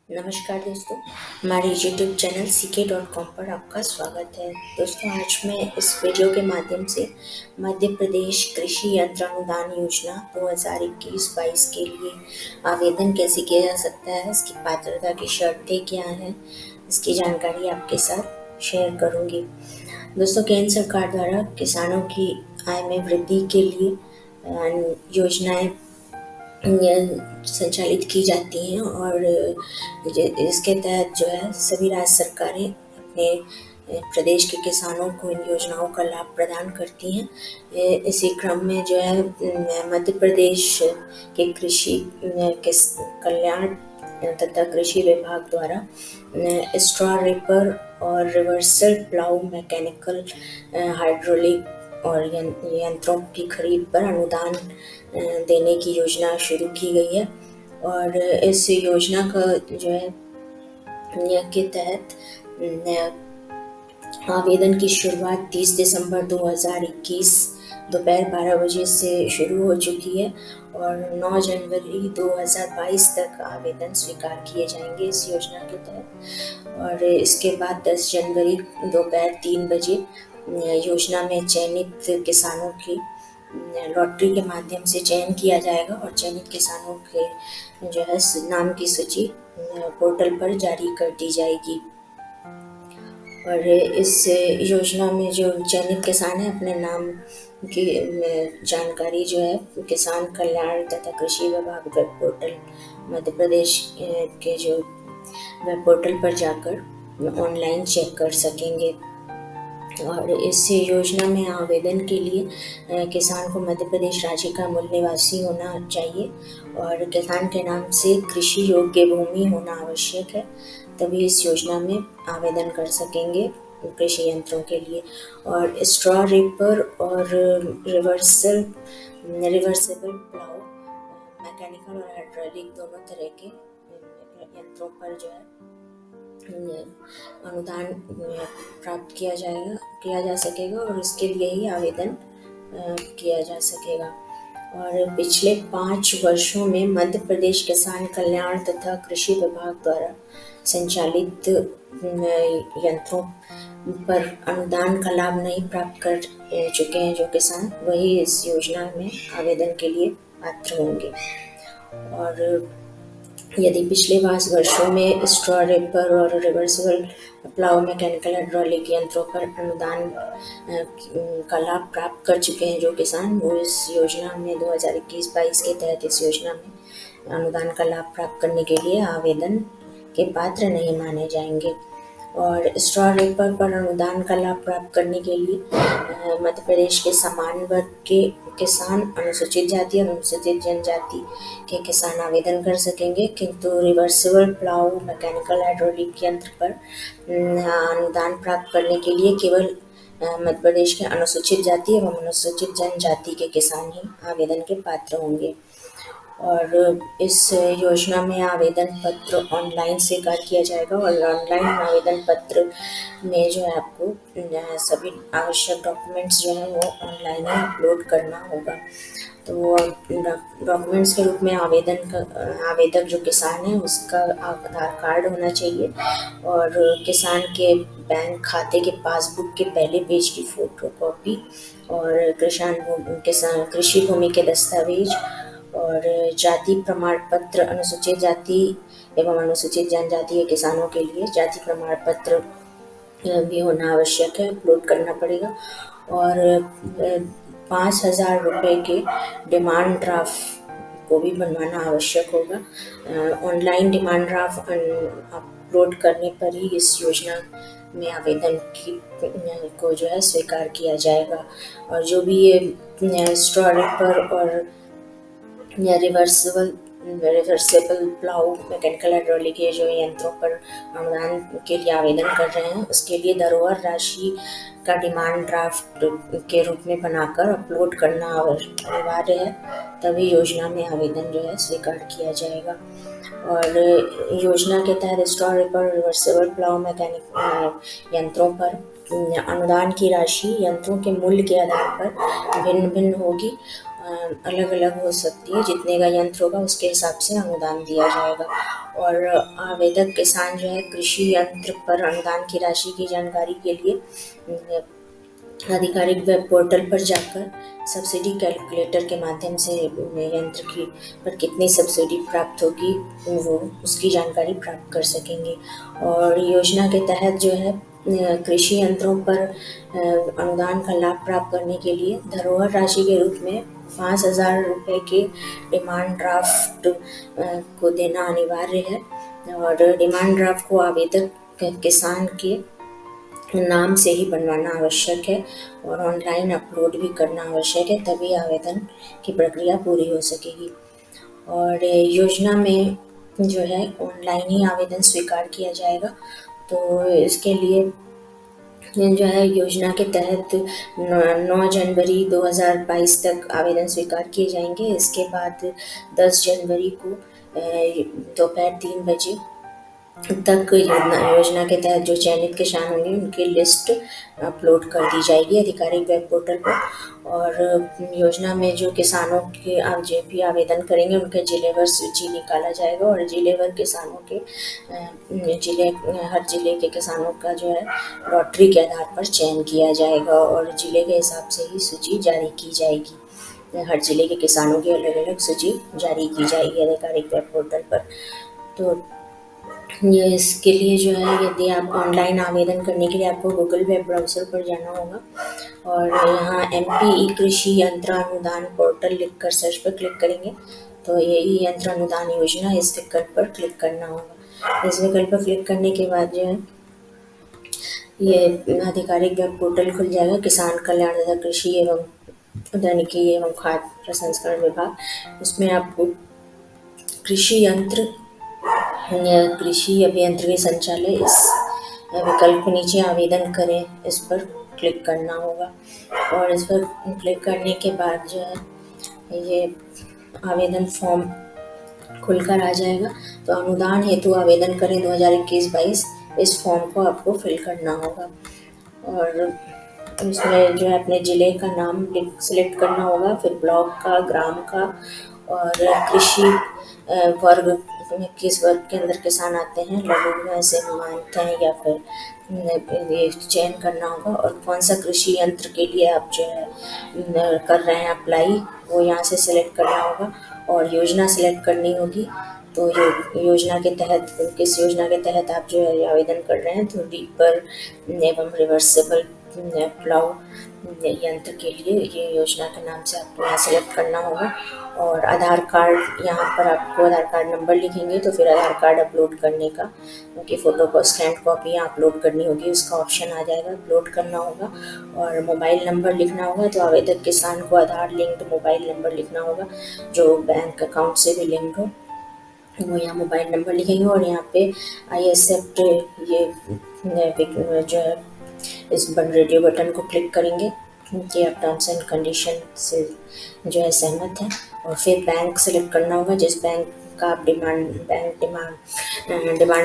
नमस्कार दोस्तों, हमारे यूट्यूब चैनल CK.com पर आपका स्वागत है। दोस्तों, आज मैं इस वीडियो के माध्यम से मध्य प्रदेश कृषि यंत्र अनुदान योजना 2021-22 के लिए आवेदन कैसे किया जा सकता है, इसकी पात्रता की शर्तें क्या हैं, इसकी जानकारी आपके साथ शेयर करूंगी। दोस्तों, केंद्र सरकार द्वारा किसानों की आय में वृद्धि के लिए योजनाएं संचालित की जाती हैं और इसके तहत जो है सभी राज्य सरकारें अपने प्रदेश के किसानों को इन योजनाओं का लाभ प्रदान करती हैं। इसी क्रम में जो है मध्य प्रदेश के कृषि कल्याण तथा कृषि विभाग द्वारा स्ट्रॉ रिपर और रिवर्सल प्लाऊ मैकेनिकल हाइड्रोलिक और यंत्रों की खरीद पर अनुदान देने की योजना शुरू की गई है। और इस योजना का जो है के तहत आवेदन की शुरुआत 30 दिसंबर 2021 दोपहर 12 बजे से शुरू हो चुकी है और 9 जनवरी 2022 तक आवेदन स्वीकार किए जाएंगे इस योजना के तहत। और इसके बाद 10 जनवरी दोपहर 3 बजे योजना में चयनित किसानों की लॉटरी के माध्यम से चयन किया जाएगा और चयनित किसानों के जो है नाम की सूची पोर्टल पर जारी कर दी जाएगी। और इस योजना में जो चयनित किसान है अपने नाम की जानकारी जो है किसान कल्याण तथा कृषि विभाग वेब पोर्टल मध्य प्रदेश के जो वेब पोर्टल पर जाकर ऑनलाइन चेक कर सकेंगे। और इस योजना में आवेदन के लिए किसान को मध्य प्रदेश राज्य का मूल निवासी होना चाहिए और किसान के नाम से कृषि योग्य भूमि होना आवश्यक है, तभी इस योजना में आवेदन कर सकेंगे कृषि यंत्रों के लिए। और स्ट्रॉ रिपर और रिवर्सेबल प्लाऊ मैकेनिकल और हाइड्रोलिक दोनों तरह के यंत्रों पर जो है अनुदान प्राप्त किया जा सकेगा और इसके लिए ही आवेदन किया जा सकेगा। और पिछले 5 वर्षों में मध्य प्रदेश किसान कल्याण तथा कृषि विभाग द्वारा संचालित यंत्रों पर अनुदान का लाभ नहीं प्राप्त कर चुके हैं जो किसान, वही इस योजना में आवेदन के लिए पात्र होंगे। और यदि पिछले 5 वर्षों में स्ट्रॉ रिपर और रिवर्सिबल प्लाऊ मैकेनिकल हाइड्रोलिक यंत्रों पर अनुदान का लाभ प्राप्त कर चुके हैं जो किसान, वो इस योजना में 2021-22 के तहत इस योजना में अनुदान का लाभ प्राप्त करने के लिए आवेदन के पात्र नहीं माने जाएंगे। और स्ट्रॉ रिपर पर अनुदान का लाभ प्राप्त करने के लिए मध्य प्रदेश के समान वर्ग के किसान, अनुसूचित जाति और अनुसूचित जनजाति के किसान आवेदन कर सकेंगे, किंतु रिवर्सिबल प्लाऊ मैकेनिकल हाइड्रोलिक यंत्र पर अनुदान प्राप्त करने के लिए केवल मध्य प्रदेश के अनुसूचित जाति एवं अनुसूचित जनजाति के किसान ही आवेदन के पात्र होंगे। और इस योजना में आवेदन पत्र ऑनलाइन स्वीकार किया जाएगा और ऑनलाइन आवेदन पत्र में जो है आपको सभी आवश्यक डॉक्यूमेंट्स जो हैं वो ऑनलाइन ही अपलोड करना होगा। तो डॉक्यूमेंट्स के रूप में आवेदक जो किसान है उसका आधार कार्ड होना चाहिए और किसान के बैंक खाते के पासबुक के पहले पेज की फोटोकॉपी और कृषि भूमि के दस्तावेज और जाति प्रमाण पत्र, अनुसूचित जाति एवं अनुसूचित जनजाति के किसानों के लिए जाति प्रमाण पत्र भी होना आवश्यक है, अपलोड करना पड़ेगा। और 5,000 रुपये के डिमांड ड्राफ्ट को भी बनवाना आवश्यक होगा। ऑनलाइन डिमांड ड्राफ्ट अपलोड करने पर ही इस योजना में आवेदन को जो है स्वीकार किया जाएगा। और जो भी ये स्ट्रॉ रिपर और या रिवर्सिबल प्लाऊ मैकेनिकल हाइड्रोलिक ये जो यंत्रों पर अनुदान के लिए आवेदन कर रहे हैं उसके लिए धरोहर राशि का डिमांड ड्राफ्ट के रूप में बनाकर अपलोड करना अनिवार्य है, तभी योजना में आवेदन जो है स्वीकार किया जाएगा। और योजना के तहत straw ripper reversible plough mechanic यंत्रों पर अनुदान की राशि यंत्रों के मूल्य के आधार पर भिन्न भिन्न होगी। अलग अलग हो सकती है। जितने का यंत्र होगा उसके हिसाब से अनुदान दिया जाएगा। और आवेदक किसान जो है कृषि यंत्र पर अनुदान की राशि की जानकारी के लिए आधिकारिक वेब पोर्टल पर जाकर सब्सिडी कैलकुलेटर के माध्यम से यंत्र की पर कितनी सब्सिडी प्राप्त होगी वो उसकी जानकारी प्राप्त कर सकेंगे। और योजना के तहत जो है कृषि यंत्रों पर अनुदान का लाभ प्राप्त करने के लिए धरोहर राशि के रूप में 5,000 रुपये के डिमांड ड्राफ्ट को देना अनिवार्य है। और डिमांड ड्राफ्ट को आवेदक किसान के नाम से ही बनवाना आवश्यक है और ऑनलाइन अपलोड भी करना आवश्यक है, तभी आवेदन की प्रक्रिया पूरी हो सकेगी। और योजना में जो है ऑनलाइन ही आवेदन स्वीकार किया जाएगा। तो इसके लिए जो है योजना के तहत 9 जनवरी 2022 तक आवेदन स्वीकार किए जाएंगे। इसके बाद 10 जनवरी को दोपहर 3 बजे तक योजना के तहत जो चयनित किसान होंगे उनकी लिस्ट अपलोड कर दी जाएगी आधिकारिक वेब पोर्टल पर। और योजना में जो किसानों के आप जो भी आवेदन करेंगे उनके जिलेवार सूची निकाला जाएगा और जिलेवार किसानों के हर जिले के किसानों का जो है लॉटरी के आधार पर चयन किया जाएगा और जिले के हिसाब से ही सूची जारी की जाएगी। हर जिले के किसानों की अलग अलग सूची जारी की जाएगी आधिकारिक वेब पोर्टल पर। तो ये इसके लिए जो है यदि आप ऑनलाइन आवेदन करने के लिए आपको गूगल वेब ब्राउज़र पर जाना होगा और यहाँ MP ई कृषि यंत्र अनुदान पोर्टल लिखकर सर्च पर क्लिक करेंगे तो यही यंत्र अनुदान योजना इस विकल्प पर क्लिक करना होगा। इस विकल्प पर क्लिक करने के बाद जो है ये आधिकारिक वेब पोर्टल खुल जाएगा। किसान कल्याण तथा कृषि एवं उद्यानिकी एवं खाद्य प्रसंस्करण विभाग, उसमें आपको कृषि यंत्र कृषि अभियंत्रण संचालय इस विकल्प के नीचे आवेदन करें इस पर क्लिक करना होगा। और इस पर क्लिक करने के बाद जो है ये आवेदन फॉर्म खुलकर आ जाएगा। तो अनुदान हेतु आवेदन करें 2021-22 इस फॉर्म को आपको फिल करना होगा। और इसमें जो है अपने ज़िले का नाम सिलेक्ट करना होगा, फिर ब्लॉक का, ग्राम का और कृषि वर्ग में किस वर्ग के अंदर किसान आते हैं, लघु में से मानते हैं या फिर ये चयन करना होगा। और कौन सा कृषि यंत्र के लिए आप जो है कर रहे हैं अप्लाई वो यहाँ से सिलेक्ट करना होगा और योजना सिलेक्ट करनी होगी। तो योजना के तहत किस योजना के तहत आप जो है आवेदन कर रहे हैं, तो रीपर एवं रिवर्सेबल प्लाउ यंत्र के लिए ये योजना के नाम से आपको यहाँ सेलेक्ट करना होगा। और आधार कार्ड, यहाँ पर आपको आधार कार्ड नंबर लिखेंगे तो फिर आधार कार्ड अपलोड करने का उनकी फ़ोटो को स्कैन कॉपी यहाँ अपलोड करनी होगी, उसका ऑप्शन आ जाएगा, अपलोड करना होगा। और मोबाइल नंबर लिखना होगा, तो आवेदक किसान को आधार लिंक्ड मोबाइल नंबर लिखना होगा जो बैंक अकाउंट से भी लिंक हो, वो यहाँ मोबाइल नंबर लिखेंगे। और यहाँ पे आई एक्सेप्ट ये जो है इस रेडियो बटन को क्लिक करेंगे कि आप टर्म्स एंड कंडीशन से जो है सहमत हैं। और फिर बैंक सेलेक्ट करना होगा, जिस बैंक का आप डिमांड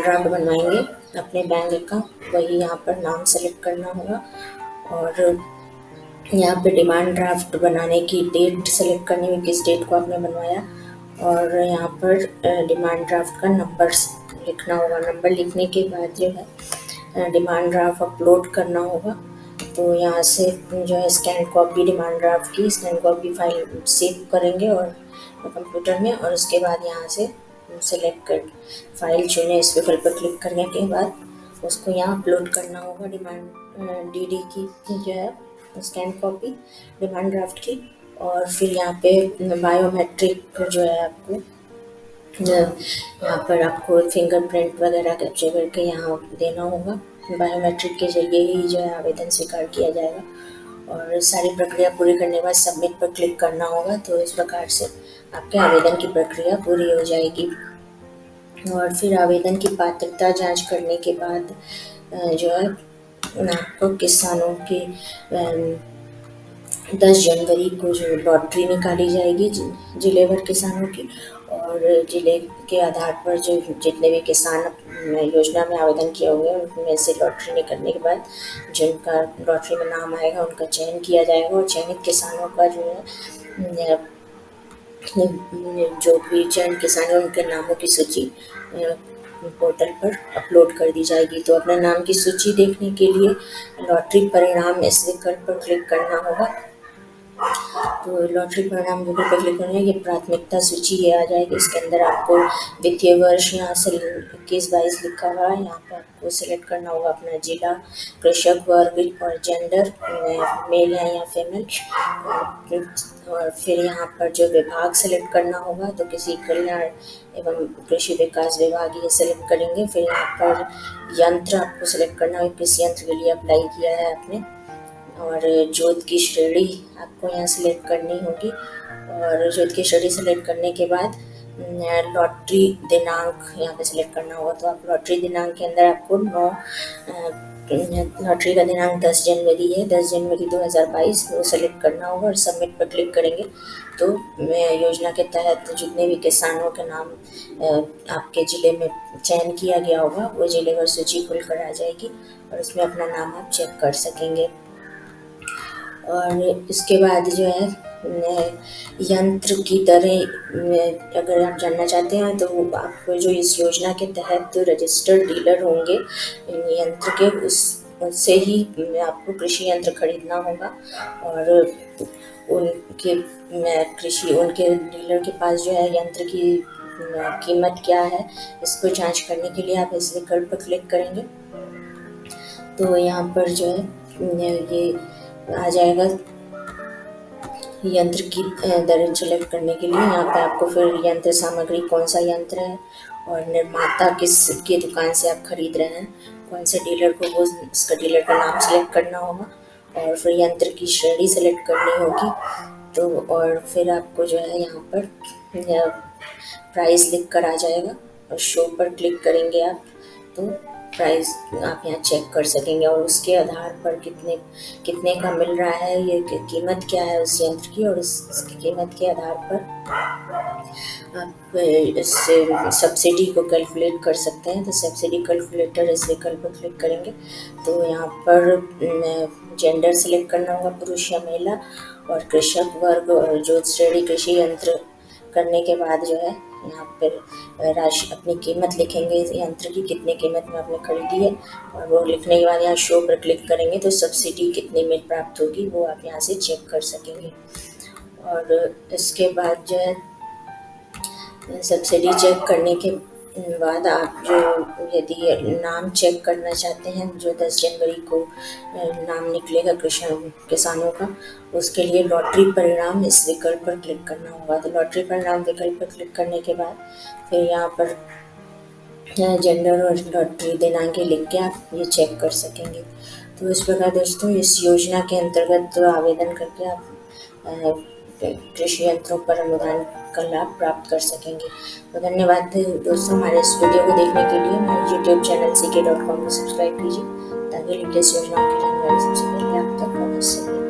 ड्राफ्ट बनवाएंगे अपने बैंक का, वही यहाँ पर नाम सेलेक्ट करना होगा। और यहाँ पे डिमांड ड्राफ्ट बनाने की डेट सेलेक्ट करनी होगी, किस डेट को आपने बनवाया। और यहाँ पर डिमांड ड्राफ्ट का नंबर लिखना होगा। नंबर लिखने के बाद जो है डिमांड ड्राफ्ट अपलोड करना होगा। तो यहाँ से जो है स्कैन कॉपी डिमांड ड्राफ्ट की स्कैन कॉपी फाइल सेव करेंगे और कंप्यूटर में, और उसके बाद यहाँ से सेलेक्ट कर फाइल चुने इस विकल्प पर क्लिक करने के बाद उसको यहाँ अपलोड करना होगा डिमांड DD की जो है स्कैन कॉपी डिमांड ड्राफ्ट की। और फिर यहाँ पे बायोमेट्रिक जो है आपको यहाँ पर आपको फिंगरप्रिंट वगैरह कैप्चर करके यहाँ देना होगा। बायोमेट्रिक के जरिए ही जो है आवेदन स्वीकार किया जाएगा। और सारी प्रक्रिया पूरी करने के बाद सबमिट पर क्लिक करना होगा। तो इस प्रकार से आपके आवेदन की प्रक्रिया पूरी हो जाएगी। और फिर आवेदन की पात्रता जांच करने के बाद जो है आपको किसानों की 10 जनवरी को जो लॉटरी निकाली जाएगी जिलेवार किसानों की, और जिले के आधार पर जो जितने भी किसान योजना में आवेदन किए होंगे उनमें से लॉटरी निकलने के बाद जिनका लॉटरी में नाम आएगा उनका चयन किया जाएगा। और चयनित किसानों का जो है जो भी चयन किसान हैं उनके नामों की सूची पोर्टल पर अपलोड कर दी जाएगी। तो अपने नाम की सूची देखने के लिए लॉटरी परिणाम इस विकल्प पर क्लिक करना होगा। तो लॉटरी परिणाम विकल्प पर क्लिक करना है, ये प्राथमिकता सूची ये आ जाएगी। इसके अंदर आपको वित्तीय वर्ष यहाँ से 21-22 लिखा हुआ है, यहाँ पे आपको सिलेक्ट करना होगा अपना जिला, कृषक वर्ग और जेंडर, मेल है या फीमेल, और फिर यहाँ पर जो विभाग सेलेक्ट करना होगा तो किसी कल्याण एवं कृषि विकास विभाग ये सेलेक्ट करेंगे। फिर यहाँ पर यंत्र आपको सेलेक्ट करना है, किस यंत्र के लिए अप्लाई किया है आपने, और जोत की श्रेणी आपको यहाँ सिलेक्ट करनी होगी। और जोत की श्रेणी सेलेक्ट करने के बाद लॉटरी दिनांक यहाँ पे सिलेक्ट करना होगा। तो आप लॉटरी दिनांक के अंदर आपको लॉटरी का दिनांक 10 जनवरी है, 10 जनवरी 2022 वो सेलेक्ट करना होगा और सबमिट पर क्लिक करेंगे। तो योजना के तहत जितने भी किसानों के नाम आपके ज़िले में चयन किया गया होगा वो जिलेवार सूची खुल कर आ जाएगी और उसमें अपना नाम आप चेक कर सकेंगे। और इसके बाद जो है यंत्र की दरें अगर आप जानना चाहते हैं तो आपको जो इस योजना के तहत रजिस्टर्ड डीलर होंगे यंत्र के उससे ही आपको कृषि यंत्र खरीदना होगा। और उनके उनके डीलर के पास जो है यंत्र की कीमत क्या है इसको जांच करने के लिए आप इस विकल्प पर क्लिक करेंगे। तो यहाँ पर जो है ये आ जाएगा यंत्र की दरें सेलेक्ट करने के लिए। यहाँ पे आपको फिर यंत्र सामग्री कौन सा यंत्र है और निर्माता किस की दुकान से आप खरीद रहे हैं, कौन से डीलर को, वो उसका डीलर का नाम सेलेक्ट करना होगा और फिर यंत्र की श्रेणी सेलेक्ट करनी होगी। तो और फिर आपको जो है यहाँ पर प्राइस लिख कर आ जाएगा और शो पर क्लिक करेंगे आप तो प्राइस आप यहाँ चेक कर सकेंगे और उसके आधार पर कितने का मिल रहा है, ये कीमत क्या है उस यंत्र की, और उसकी कीमत के आधार पर आप इस सब्सिडी को कैलकुलेट कर सकते हैं। तो सब्सिडी कैलकुलेटर इस विकल्प पर क्लिक करेंगे तो यहाँ पर जेंडर सेलेक्ट करना होगा, पुरुष या महिला, और कृषक वर्ग और जोत श्रेणी कृषि यंत्र करने के बाद जो है यहाँ पर राशि अपनी कीमत लिखेंगे यंत्र की, कितने कीमत में आपने खरीदी है, और वो लिखने के बाद यहाँ शो पर क्लिक करेंगे तो सब्सिडी कितने में प्राप्त होगी वो आप यहाँ से चेक कर सकेंगे। और इसके बाद जो है सब्सिडी चेक करने के बाद आप जो यदि नाम चेक करना चाहते हैं जो 10 जनवरी को नाम निकलेगा किसानों का, उसके लिए लॉटरी परिणाम इस विकल्प पर क्लिक करना होगा। तो लॉटरी परिणाम विकल्प पर क्लिक करने के बाद फिर यहाँ पर जेंडर और लॉटरी दिनांक लिख के आप ये चेक कर सकेंगे। तो इस प्रकार दोस्तों इस योजना के अंतर्गत आवेदन करके आप कृषि यंत्रों पर अनुदान का लाभ प्राप्त कर सकेंगे। तो धन्यवाद दोस्तों, हमारे इस वीडियो को देखने के लिए हमारे YouTube चैनल ck.com को सब्सक्राइब कीजिए ताकि लेटेस्ट योजनाओं की जानकारी सबसे पहले आप तक पहुँच सके।